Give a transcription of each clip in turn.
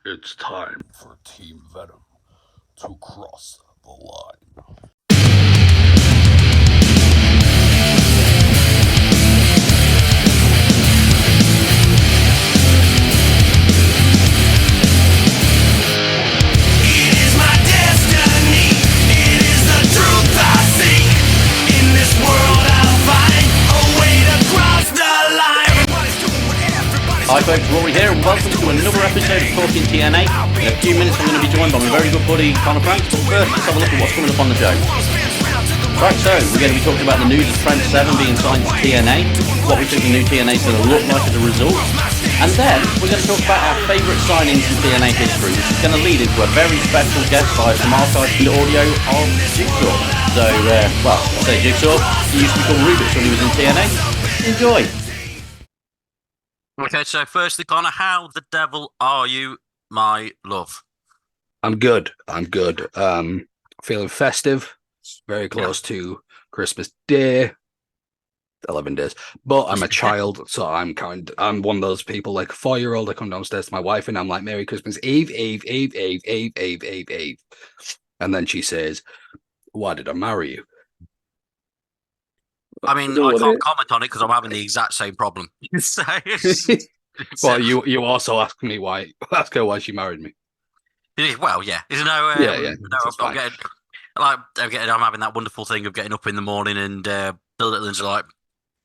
It's time for Team Venom to cross the line. Hi folks, Rory here and welcome to another episode of Talking TNA. In a few minutes I'm going to be joined by my very good buddy Connor Franks, but first let's have a look at what's coming up on the show. Right, so we're going to be talking about the news of Trent Severn being signed to TNA, what we think the new TNA is going to look like as a result, and then we're going to talk about our favourite signings in TNA history, which is going to lead into a very special guest via some archived audio of Jigsaw. So, I say Jigsaw, he used to be called Rubix when he was in TNA. Enjoy! Okay, so firstly, Connor, how the devil are you, my love? I'm good. Feeling festive. It's very close to Christmas Day. 11 days. But I'm a child, so I'm one of those people, like a 4-year-old. I come downstairs to my wife and I'm like, Merry Christmas Eve. And then she says, why did I marry you? I mean, I can't comment on it because I'm having the exact same problem. Well, you also asked me why. Ask her why she married me. Well, yeah. I'm having that wonderful thing of getting up in the morning and the little ones are like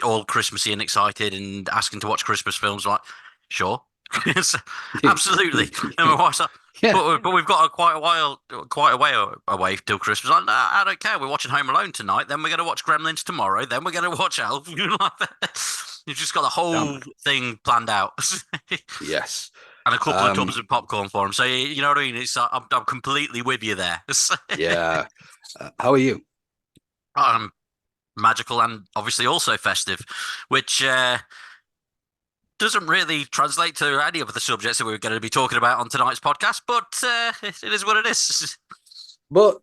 all Christmassy and excited and asking to watch Christmas films. Like, sure, absolutely. And my wife's like, but we've got quite a way away till Christmas. Like, nah, I don't care. We're watching Home Alone tonight. Then we're going to watch Gremlins tomorrow. Then we're going to watch Elf. You've just got the whole thing planned out. Yes. And a couple of tubs of popcorn for them. So you know what I mean. It's I'm completely with you there. Yeah. How are you? Magical and obviously also festive, which doesn't really translate to any of the subjects that we're going to be talking about on tonight's podcast, but it is what it is. But,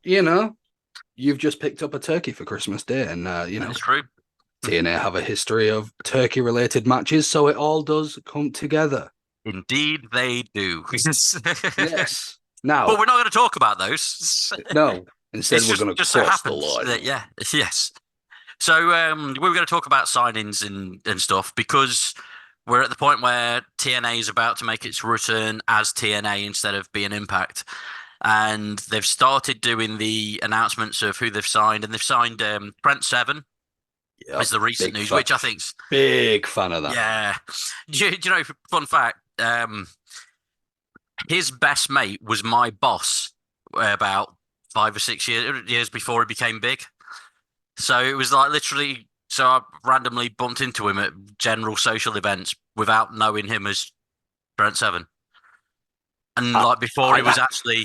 you've just picked up a turkey for Christmas Day, and, It's true. TNA have a history of turkey-related matches, so it all does come together. Indeed, they do. Yes. Now, but we're not going to talk about those. No. Instead, we're going to cross the line. Yes. So we were going to talk about signings and stuff because we're at the point where TNA is about to make its return as TNA instead of being Impact. And they've started doing the announcements of who they've signed. And they've signed Trent Severn as the recent news, which I think's... Big fan of that. Yeah. Do you know, fun fact, his best mate was my boss about 5 or 6 years before he became big. So it was like literally... So I randomly bumped into him at general social events without knowing him as Trent Severn. And before he was actually,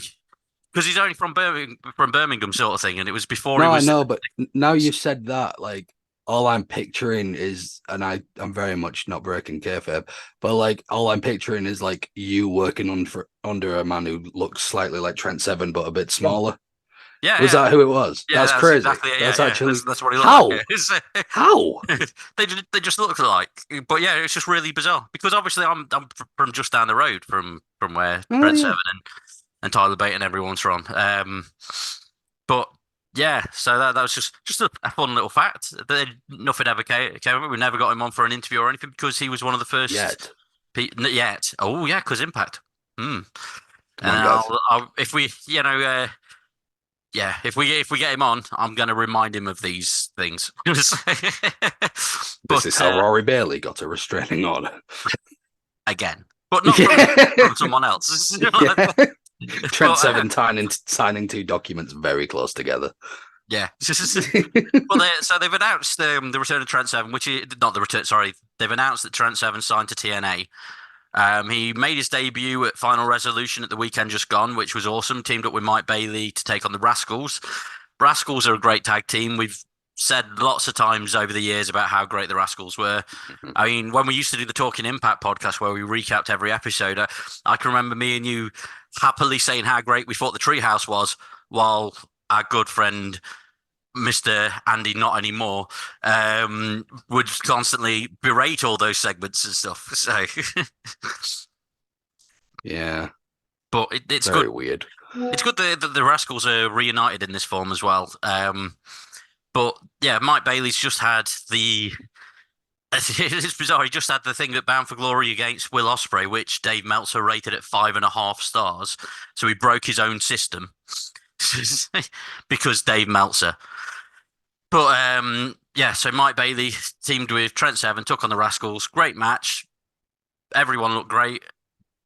because he's only from Birmingham sort of thing, and it was before he was. No, I know, but now you've said that, like, all I'm picturing is, and I'm very much not breaking kayfabe, but like all I'm picturing is like you working under a man who looks slightly like Trent Severn but a bit smaller. Yeah, was that who it was? Yeah, that's crazy. Exactly it. That's actually that's what he looked like. How? They just look alike. But yeah, it's just really bizarre because obviously I'm from just down the road from where Trent Severn and Tyler Bate and everyone's from. But yeah, so that was just a fun little fact. Nothing ever came of it. We never got him on for an interview or anything because he was one of the first. Yet. Oh yeah, because Impact. And if we, if we get him on, I'm going to remind him of these things. This is how Rory Bailey got a restraining order. Again. But not from someone else. Trent Severn signing 2 documents very close together. Yeah. Well, so they've announced the return of Trent Severn, which is not the return, sorry. They've announced that Trent Severn signed to TNA. He made his debut at Final Resolution at the weekend just gone, which was awesome. Teamed up with Mike Bailey to take on the Rascals. Rascals are a great tag team. We've said lots of times over the years about how great the Rascals were. I mean, when we used to do the Talking Impact podcast where we recapped every episode, I can remember me and you happily saying how great we thought the Treehouse was, while our good friend Mr. Andy Not Anymore would constantly berate all those segments and stuff. So yeah. But it's Very good. weird. It's good that the Rascals are reunited in this form as well. But yeah, Mike Bailey's just had the. It's bizarre. He just had the thing at Bound for Glory against Will Ospreay, which Dave Meltzer rated at 5.5 stars. So he broke his own system because Dave Meltzer. But yeah, so Mike Bailey teamed with Trent Severn, took on the Rascals. Great match. Everyone looked great.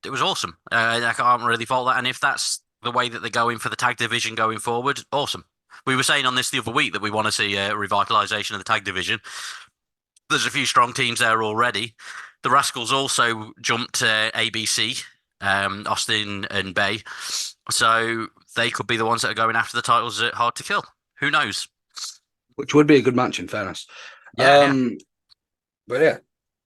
It was awesome. I can't really fault that. And if that's the way that they're going for the tag division going forward, awesome. We were saying on this the other week that we want to see a revitalization of the tag division. There's a few strong teams there already. The Rascals also jumped to ABC, Austin and Bay. So they could be the ones that are going after the titles at Hard to Kill. Who knows? Which would be a good match, in fairness. Yeah. But yeah,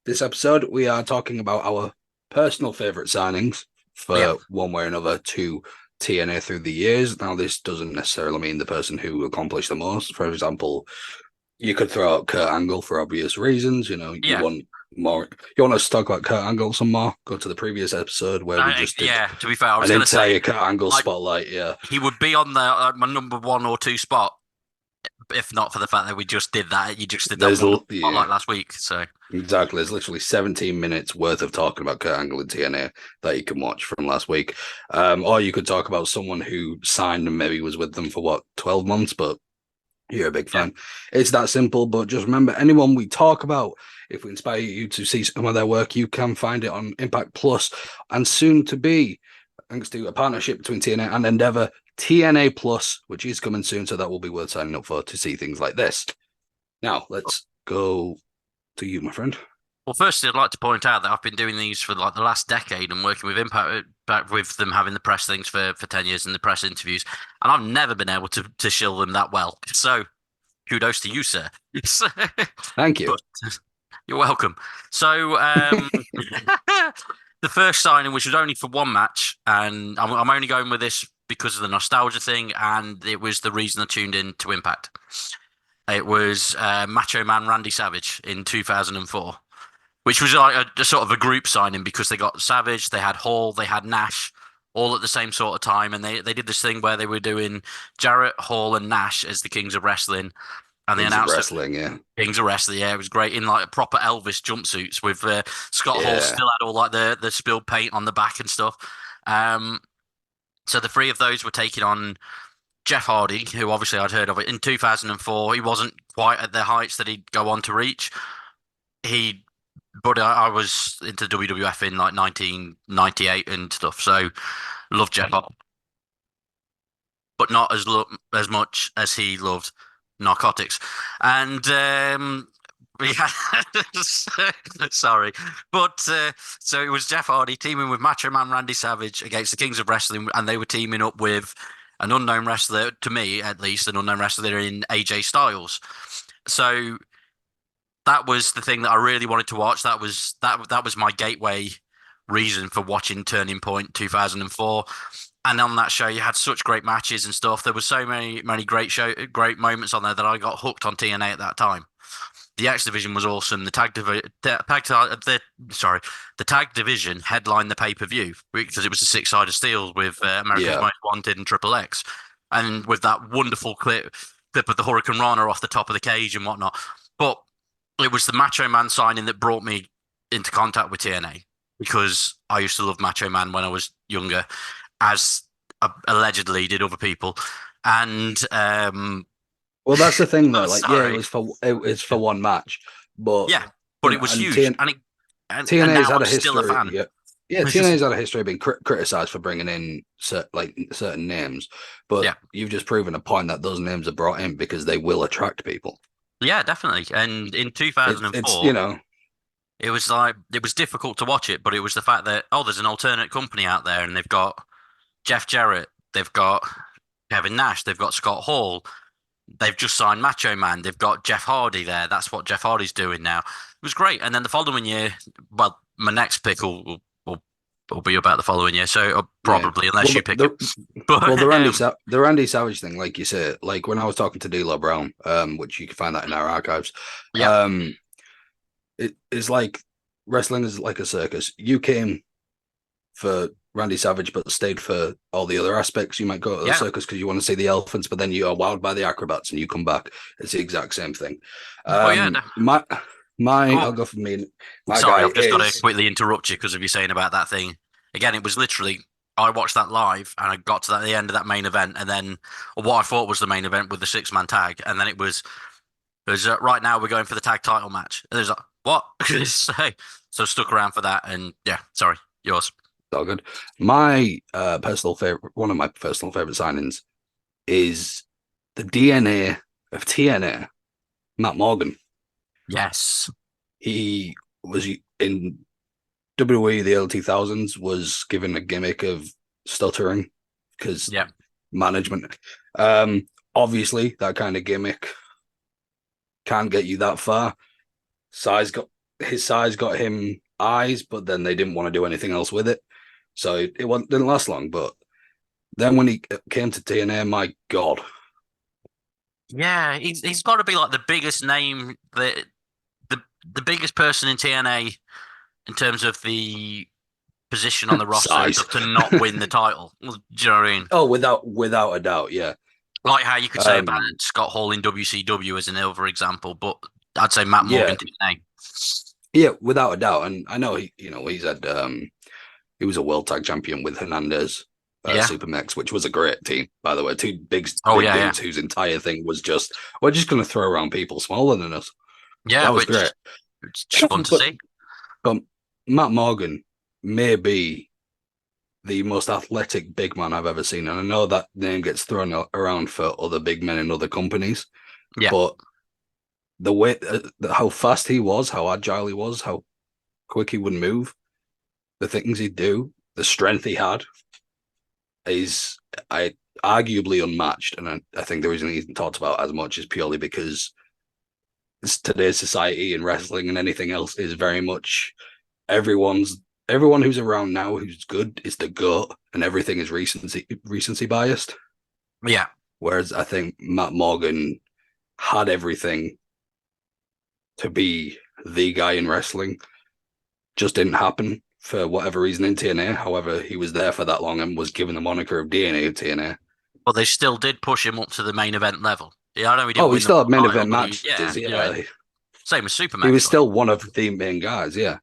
this episode we are talking about our personal favorite signings for one way or another to TNA through the years. Now, this doesn't necessarily mean the person who accomplished the most. For example, you could throw out Kurt Angle for obvious reasons. You know, you want more. You want us to talk about Kurt Angle some more? Go to the previous episode where we just did. To be fair, I was going to say Kurt Angle spotlight. Yeah, he would be on the my number 1 or 2 spot if not for the fact that we just did that. You just did that spotlight last week. So exactly, there's literally 17 minutes worth of talking about Kurt Angle in TNA that you can watch from last week. Or you could talk about someone who signed and maybe was with them for 12 months, but you're a big fan. It's that simple. But just remember, anyone we talk about, if we inspire you to see some of their work, you can find it on Impact Plus, and soon to be, thanks to a partnership between TNA and Endeavor, TNA Plus, which is coming soon. So that will be worth signing up for to see things like this. Now, let's go to you, my friend. Well, firstly, I'd like to point out that I've been doing these for like the last decade and working with Impact back with them having the press things for 10 years and the press interviews. And I've never been able to shill them that well. So kudos to you, sir. Thank you. But, you're welcome. So the first signing, which was only for one match, and I'm only going with this because of the nostalgia thing, and it was the reason I tuned in to Impact. It was Macho Man Randy Savage in 2004, which was like a sort of a group signing because they got Savage, they had Hall, they had Nash, all at the same sort of time, and they did this thing where they were doing Jarrett, Hall, and Nash as the Kings of Wrestling. And they announced Kings of Wrestling, yeah, it was great in like proper Elvis jumpsuits with Scott Hall still had all like the spilled paint on the back and stuff. So the 3 of those were taking on Jeff Hardy, who obviously I'd heard of it in 2004. He wasn't quite at the heights that he'd go on to reach. But I was into WWF in like 1998 and stuff, so loved Jeff Hardy, but not as much as he loved narcotics. And sorry, but so it was Jeff Hardy teaming with Macho Man Randy Savage against the Kings of Wrestling, and they were teaming up with an unknown wrestler, to me at least, an unknown wrestler in AJ Styles. So that was the thing that I really wanted to watch. That was my gateway reason for watching Turning Point 2004. And on that show, you had such great matches and stuff. There were so many great moments on there that I got hooked on TNA at that time. The X Division was awesome. The tag division headlined the pay-per-view because it was a 6-sided steel with America's Most Wanted and Triple X, and with that wonderful clip of the Hurricane Rana off the top of the cage and whatnot. But it was the Macho Man signing that brought me into contact with TNA because I used to love Macho Man when I was younger, as allegedly did other people. And well, that's the thing though. Like, it was for one match, but it was huge. TNA's had a history. Still a fan. TNA's had a history of being criticized for bringing in certain names, but you've just proven a point that those names are brought in because they will attract people. Yeah, definitely. And in 2004, it was difficult to watch it, but it was the fact that there's an alternate company out there, and they've got Jeff Jarrett, they've got Kevin Nash, they've got Scott Hall, they've just signed Macho Man, they've got Jeff Hardy there. That's what Jeff Hardy's doing now. It was great. And then the following year, well, my next pick will be about the following year, so probably unless you pick it. But, the Randy Savage thing, like you said, like when I was talking to D'Lo Brown, which you can find that in our archives, it is like wrestling is like a circus. You came for Randy Savage, but stayed for all the other aspects. You might go to the circus because you want to see the elephants, but then you are wowed by the acrobats and you come back. It's the exact same thing. Oh yeah. My Go I'll on. go for me. My Sorry, guy I've just got to is quickly interrupt you because of you saying about that thing. Again, it was literally I watched that live and I got to the end of that main event, and then what I thought was the main event with the 6-man tag, and then it was right now we're going for the tag title match. And there's like what? So stuck around for that, and yeah, sorry, yours. all good. My personal favorite, one of my personal favorite signings is the DNA of TNA, Matt Morgan. Yes. He was in WWE the early 2000s, was given a gimmick of stuttering because Yeah. management. Obviously, that kind of gimmick can't get you that far. His size got him eyes, but then they didn't want to do anything else with it, so didn't last long. But then when he came to TNA, my God, Yeah, he's got to be like the biggest name, the biggest person in TNA in terms of the position on the roster size. to not win the title. Do you know what I mean? Oh, without a doubt, yeah. Like how you could say about Um, Scott Hall in WCW as an other example, but I'd say Matt yeah, Morgan TNA. yeah, without a doubt. And I know he was a world tag champion with Hernandez, Yeah. Supermax, which was a great team, by the way. Two Oh big yeah, yeah, dudes whose entire thing was just we're just going to throw around people smaller than us. yeah. That was great. Which it's just fun to but see. but Matt Morgan may be the most athletic big man I've ever seen, and I know that name gets thrown around for other big men in other companies, Yeah. but the way how fast he was, how agile he was, how quick he would move, the things he'd do, the strength he had is I arguably unmatched, and I think the reason he's talked about as much is purely because today's society and wrestling and anything else is very much everyone who's around now who's good is the goat, and everything is recency biased. Yeah. Whereas I think Matt Morgan had everything to be the guy in wrestling, just didn't happen for whatever reason in TNA. However, he was there for that long and was given the moniker of DNA of TNA. But they still did push him up to the main event level. Yeah, I know he didn't Oh, he win the still had main title, event but matches. Yeah, same as he was Supermax. Like, still one of the main guys. Yeah,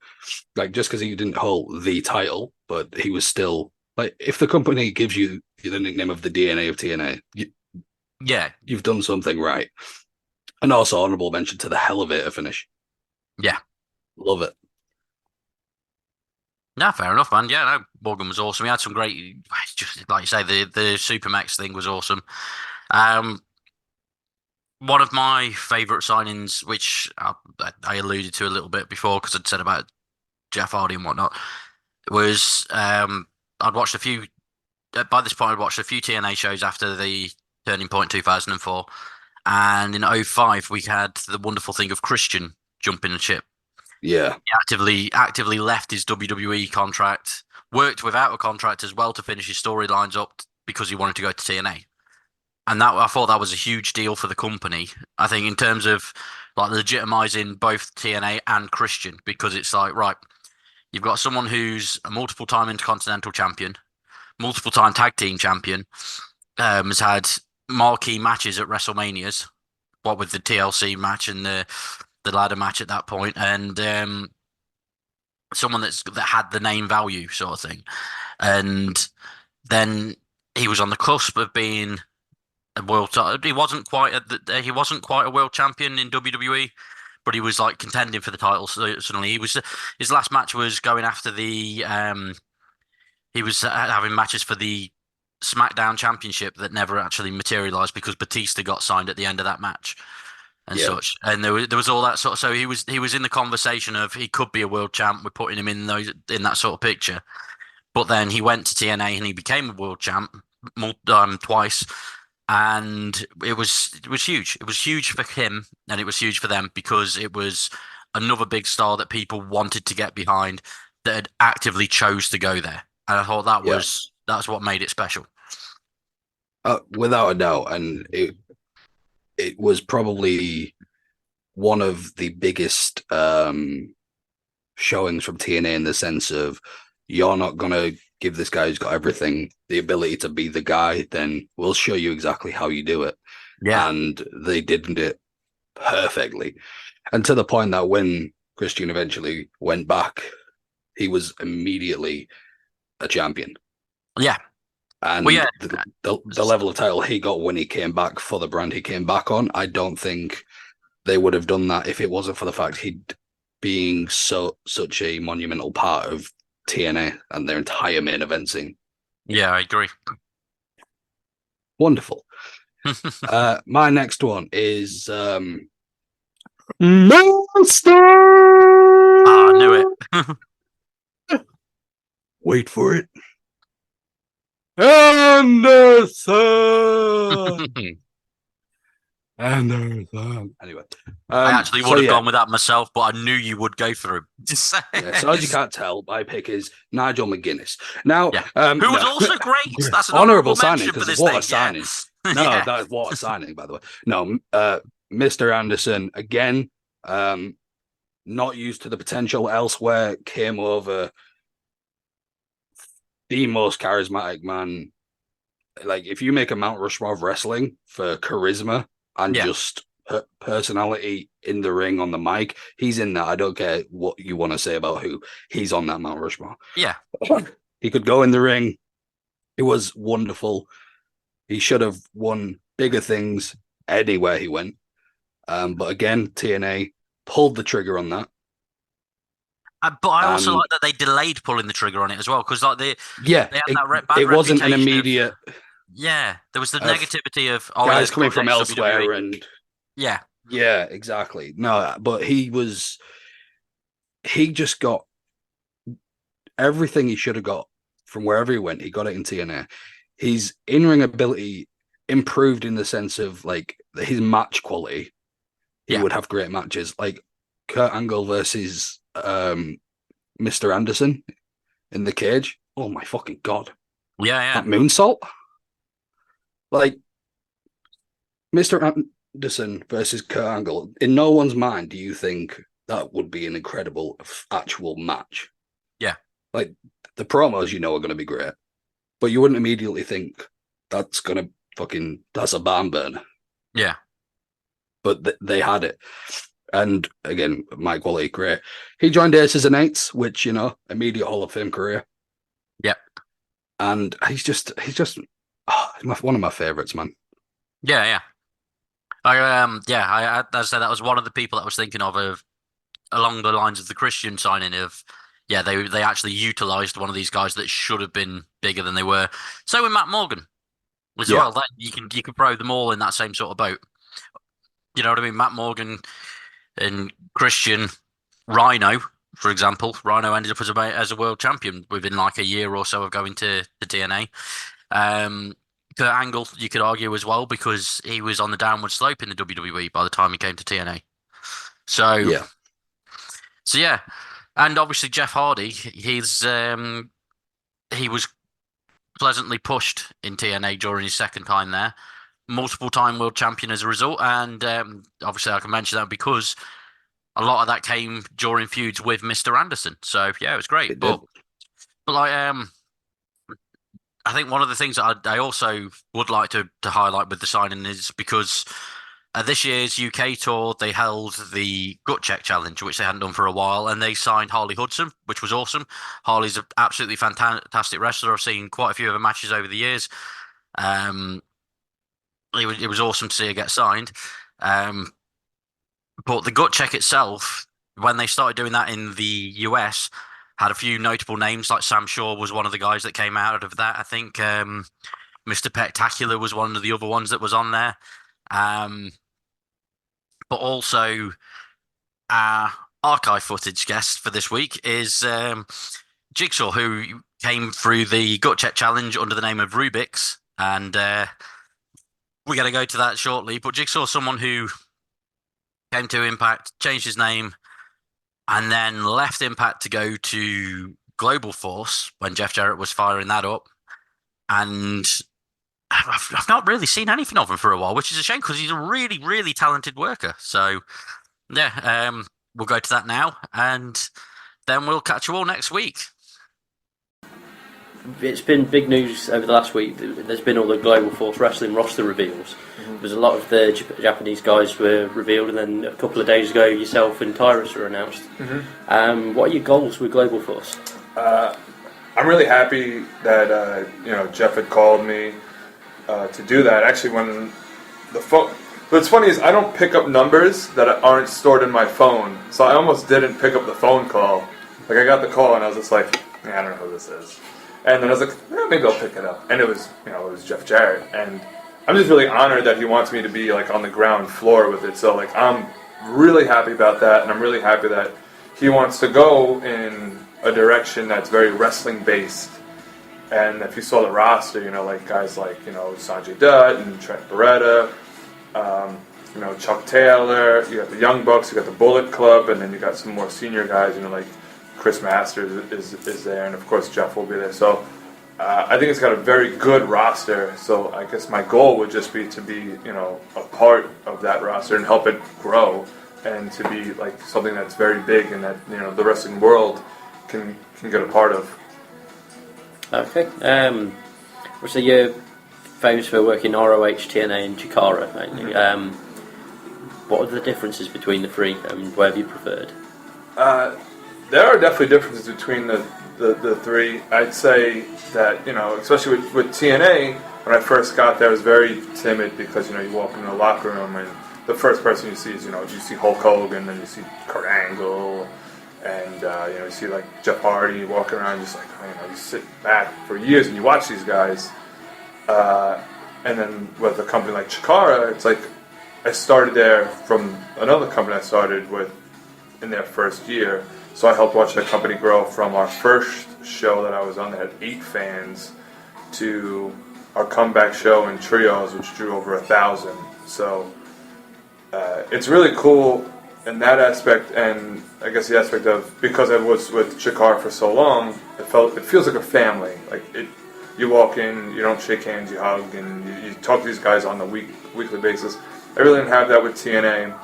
like just because he didn't hold the title, but he was still like if the company gives you the nickname of the DNA of TNA, yeah, you've done something right. And also honorable mention to the elevator finish. yeah. Love it. No, fair enough, man. Yeah, no, Morgan was awesome. He had some great, just like you say, the Supermax thing was awesome. Um, One of my favorite signings, which I alluded to a little bit before because I'd said about Jeff Hardy and whatnot, was I'd watched a few. By this point, I'd watched a few TNA shows after the Turning Point 2004, and in '05 we had the wonderful thing of Christian jumping the ship. Yeah, He actively left his WWE contract, worked without a contract as well to finish his storylines up because he wanted to go to TNA. And that I thought that was a huge deal for the company. I think in terms of like legitimizing both TNA and Christian, because it's like, right, you've got someone who's a multiple time intercontinental champion, multiple time tag team champion, has had marquee matches at WrestleManias, what with the TLC match and the ladder match at that point, and someone that had the name value sort of thing. And then he was on the cusp of being a world. He wasn't quite a world champion in WWE, but he was like contending for the title. So suddenly he was. His last match was going after the. He was having matches for the SmackDown Championship that never actually materialized because Batista got signed at the end of that match and yeah, such. And there was all that sort of. So he was in the conversation of he could be a world champ. We're putting him in that sort of picture. But then he went to TNA and he became a world champ twice, and it was huge. It was huge for him and it was huge for them because it was another big star that people wanted to get behind that had actively chose to go there. And I thought yeah. that's what made it special. Without a doubt, and it was probably one of the biggest showings from TNA in the sense of you're not gonna give this guy who's got everything the ability to be the guy, then we'll show you exactly how you do it. Yeah. And they did it perfectly. And to the point that when Christian eventually went back, he was immediately a champion. Yeah. Well, And yeah. the level of title he got when he came back for the brand he came back on, I don't think they would have done that if it wasn't for the fact he'd being such a monumental part of TNA and their entire main event scene. Yeah, I agree. Wonderful. My next one is Monster. I knew it. Wait for it. Anderson. Anderson. Anyway, I actually would have gone with that myself, but I knew you would go for him. So as you can't tell, my pick is Nigel McGuinness. Now, who was also great. That's an honourable signing mention for because this what thing. a signing! Yeah. No, that's what a signing, by the way. No, Mr. Anderson again, not used to the potential elsewhere, came over the most charismatic man. Like, if you make a Mount Rushmore of wrestling for charisma and just personality in the ring on the mic, he's in that. I don't care what you want to say about who. He's on that Mount Rushmore. Yeah. He could go in the ring. It was wonderful. He should have won bigger things anywhere he went. But again, TNA pulled the trigger on that. But I also like that they delayed pulling the trigger on it as well, because like they had that bad it wasn't an reputation immediate. There was the negativity of guys coming from elsewhere WWE. and yeah, exactly. No, but he just got everything he should have got from wherever he went. He got it in TNA. His in-ring ability improved in the sense of like his match quality. He would have great matches, like Kurt Angle versus Mr. Anderson in the cage. Oh my fucking god! Yeah. That moonsault, like Mr. Anderson versus Kurt Angle. In no one's mind, do you think that would be an incredible actual match? Yeah. Like the promos, are going to be great, but you wouldn't immediately think that's a barn burner. Yeah. But they had it. And again, my quality great. He joined Aces and Eights, which, immediate Hall of Fame career. Yep. And he's just one of my favorites, man. Yeah. I said that was one of the people that I was thinking of along the lines of the Christian signing of, they actually utilized one of these guys that should have been bigger than they were. So with Matt Morgan as well, that you can throw them all in that same sort of boat. You know what I mean? Matt Morgan and Christian, Rhino, for example. Rhino ended up as a world champion within like a year or so of going to the TNA. Kurt Angle, you could argue as well, because he was on the downward slope in the WWE by the time he came to TNA. So yeah, and obviously Jeff Hardy, he was pleasantly pushed in TNA during his second time there, multiple time world champion as a result, and obviously I can mention that because a lot of that came during feuds with Mr. Anderson. So yeah, it was great. But like I think one of the things that I also would like to highlight with the signing is because at this year's UK tour, they held the Gut Check Challenge, which they hadn't done for a while, and they signed Harley Hudson, which was awesome. Harley's an absolutely fantastic wrestler. I've seen quite a few of her matches over the years. It was awesome to see her get signed. But the Gut Check itself, when they started doing that in the US, had a few notable names, like Sam Shaw was one of the guys that came out of that. I think Mr. Pectacular was one of the other ones that was on there. But also our archive footage guest for this week is Jigsaw, who came through the Gut Check Challenge under the name of Rubix. And we're going to go to that shortly. But Jigsaw is someone who came to Impact, changed his name, and then left Impact to go to Global Force when Jeff Jarrett was firing that up. And I've not really seen anything of him for a while, which is a shame because he's a really, really talented worker. So, yeah, we'll go to that now, and then we'll catch you all next week. it's been big news over the last week. There's been all the Global Force Wrestling roster reveals. There's a lot of the Japanese guys were revealed, and then a couple of days ago, yourself and Tyrus were announced. What are your goals with Global Force? I'm really happy that Jeff had called me to do that. Actually, when the phone. What's funny is I don't pick up numbers that aren't stored in my phone, so I almost didn't pick up the phone call. Like, I got the call and I was just like, I don't know who this is. And then I was like, maybe I'll pick it up. And it was Jeff Jarrett. And I'm just really honored that he wants me to be like on the ground floor with it. So like, I'm really happy about that, and I'm really happy that he wants to go in a direction that's very wrestling based. And if you saw the roster, like guys like Sanjay Dutt and Trent Beretta. Chuck Taylor, you got the Young Bucks, you got the Bullet Club, and then you got some more senior guys, like Chris Masters is there, and of course Jeff will be there. So I think it's got a very good roster. So I guess my goal would just be to be, a part of that roster and help it grow, and to be like something that's very big and that the wrestling world can get a part of. Okay. So you're famous for working ROH, TNA, and Chikara. What are the differences between the three, and where have you preferred? There are definitely differences between the three. I'd say that, especially with TNA, when I first got there, I was very timid because, you walk into the locker room and the first person you see is, you see Hulk Hogan, then you see Kurt Angle, and, you see like Jeff Hardy walking around, just like, you sit back for years and you watch these guys. And then with a company like Chikara, it's like I started there from another company I started with in their first year. So I helped watch that company grow from our first show that I was on that had 8 fans to our comeback show in trios, which drew over 1,000. So it's really cool in that aspect, and I guess the aspect of, because I was with Chikara for so long, it feels like a family. Like you walk in, you don't shake hands, you hug, and you talk to these guys on the weekly basis. I really didn't have that with TNA,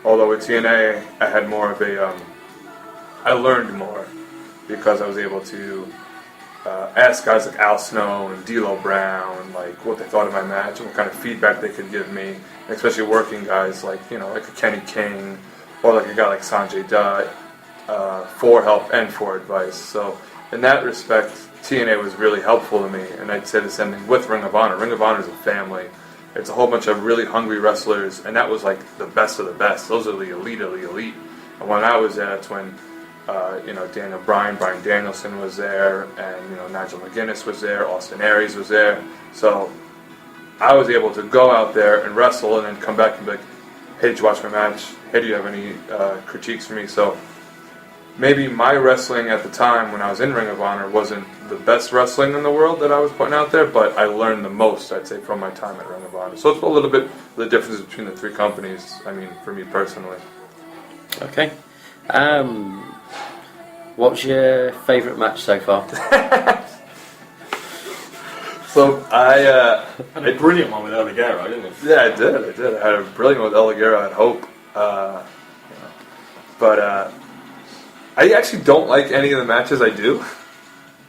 although with TNA I had more of a, I learned more because I was able to ask guys like Al Snow and D'Lo Brown, like what they thought of my match and what kind of feedback they could give me, and especially working guys like, like a Kenny King or like a guy like Sanjay Dutt for help and for advice. So in that respect, TNA was really helpful to me, and I'd say the same thing with Ring of Honor. Ring of Honor is a family. It's a whole bunch of really hungry wrestlers, and that was like the best of the best. Those are the elite of the elite. And when I was there, that's when Brian Danielson was there, and Nigel McGuinness was there, Austin Aries was there. So I was able to go out there and wrestle, and then come back and be like, "Hey, did you watch my match? Hey, do you have any critiques for me?" So maybe my wrestling at the time when I was in Ring of Honor wasn't the best wrestling in the world that I was putting out there, but I learned the most, I'd say, from my time at Ring of Honor. So it's a little bit the differences between the three companies, for me personally. Okay. What's your favourite match so far? So I had a brilliant one with El Ligero, didn't you? Yeah, I did. I had a brilliant one with El Ligero at Hope. But I actually don't like any of the matches I do.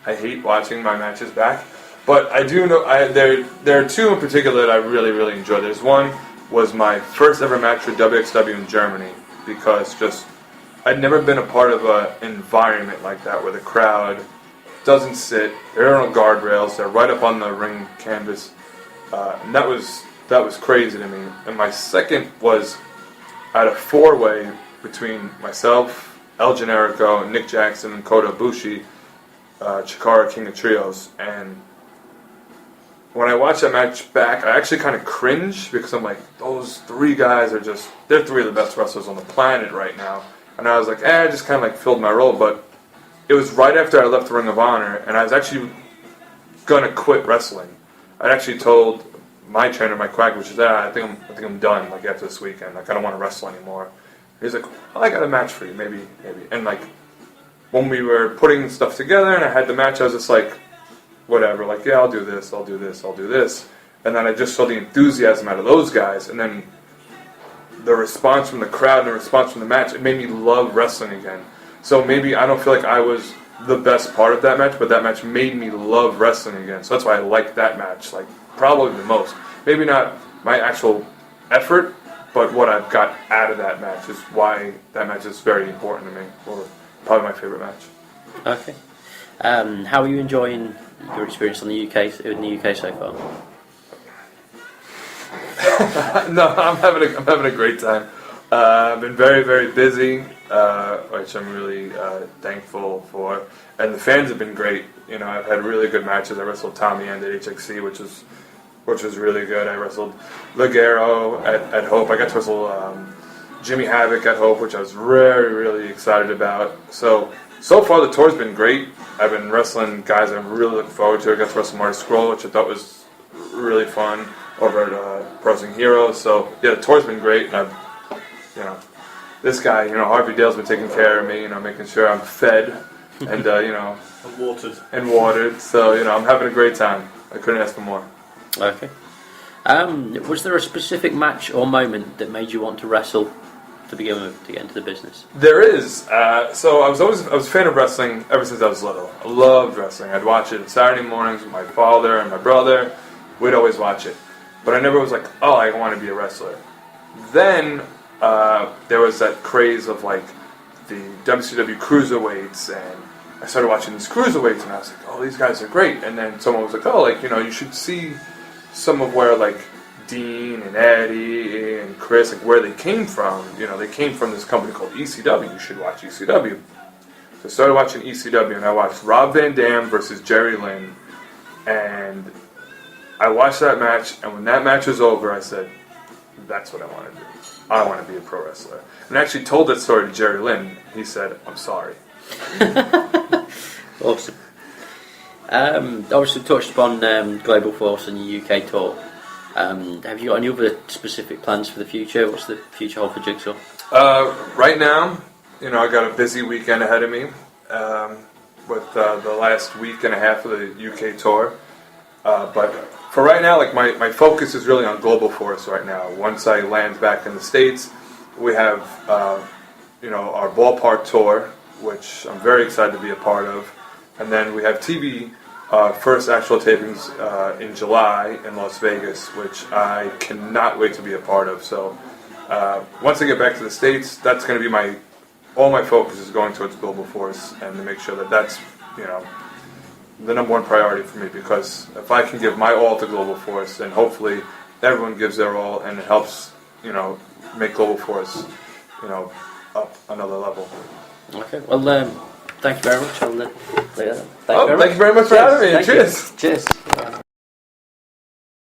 I hate watching my matches back. But I do know there are two in particular that I really, really enjoy. There's one was my first ever match for WXW in Germany, because I'd never been a part of an environment like that where the crowd doesn't sit, there are no guardrails, they're right up on the ring canvas. And that was crazy to me. And my second was at a 4-way between myself, El Generico, Nick Jackson, and Kota Ibushi, Chikara, King of Trios. And when I watch that match back, I actually kind of cringe, because I'm like, those three guys they're three of the best wrestlers on the planet right now. And I was like, I just kind of filled my role. But it was right after I left the Ring of Honor, and I was actually going to quit wrestling. I'd actually told my trainer, Mike Quack, which is I think I'm done, after this weekend. I don't want to wrestle anymore. He's like, well, I got a match for you, maybe. And when we were putting stuff together and I had the match, I was just like, whatever, yeah, I'll do this. And then I just saw the enthusiasm out of those guys, and then the response from the crowd and the response from the match, it made me love wrestling again. So maybe I don't feel like I was the best part of that match, but that match made me love wrestling again. So that's why I like that match, like probably the most. Maybe not my actual effort, but what I've got out of that match is why that match is very important to me. Well, probably my favorite match. Okay. How are you enjoying your experience in the UK so far? No, I'm having a great time. I've been very, very busy, which I'm really thankful for. And the fans have been great. You know, I've had really good matches. I wrestled Tommy End at HXC, which was really good. I wrestled Ligero at Hope. I got to wrestle Jimmy Havoc at Hope, which I was really excited about. So far the tour's been great. I've been wrestling guys I'm really looking forward to. I got to wrestle Marty Scroll, which I thought was really fun over at Pro Wrestling Heroes. So yeah, the tour's been great, and I've, you know, this guy, you know, Harvey Dale's been taking care of me, you know, making sure I'm fed and you know, and watered. So you know, I'm having a great time. I couldn't ask for more. Okay. Was there a specific match or moment that made you want to wrestle to begin with, to get into the business? There is. So I was a fan of wrestling ever since I was little. I loved wrestling. I'd watch it Saturday mornings with my father and my brother. We'd always watch it. But I never was like, oh, I want to be a wrestler. Then there was that craze of like the WCW cruiserweights, and I started watching these cruiserweights, and I was like, oh, these guys are great. And then someone was like, oh, like, you know, you should see some of where like Dean and Eddie and Chris, like where they came from. You know, they came from this company called ECW. You should watch ECW. So I started watching ECW, and I watched Rob Van Dam versus Jerry Lynn, and I watched that match, and when that match was over, I said, that's what I want to do. I want to be a pro wrestler. And I actually told that story to Jerry Lynn. He said, I'm sorry. Awesome. Obviously touched upon Global Force and your UK tour. Have you got any other specific plans for the future? What's the future hold for Jigsaw? Right now, you know, I got a busy weekend ahead of me with the last week and a half of the UK tour. But for right now, like my focus is really on Global Force right now. Once I land back in the States, we have you know, our ballpark tour, which I'm very excited to be a part of, and then we have TV first actual tapings in July in Las Vegas, which I cannot wait to be a part of. So once I get back to the States, that's going to be all my focus is going towards Global Force, and to make sure that that's, you know, the number one priority for me, because if I can give my all to Global Force, then hopefully everyone gives their all, and it helps, you know, make Global Force, you know, up another level. Okay, well, thank you very much. Thank you Thank you very much for having me. Cheers. Cheers.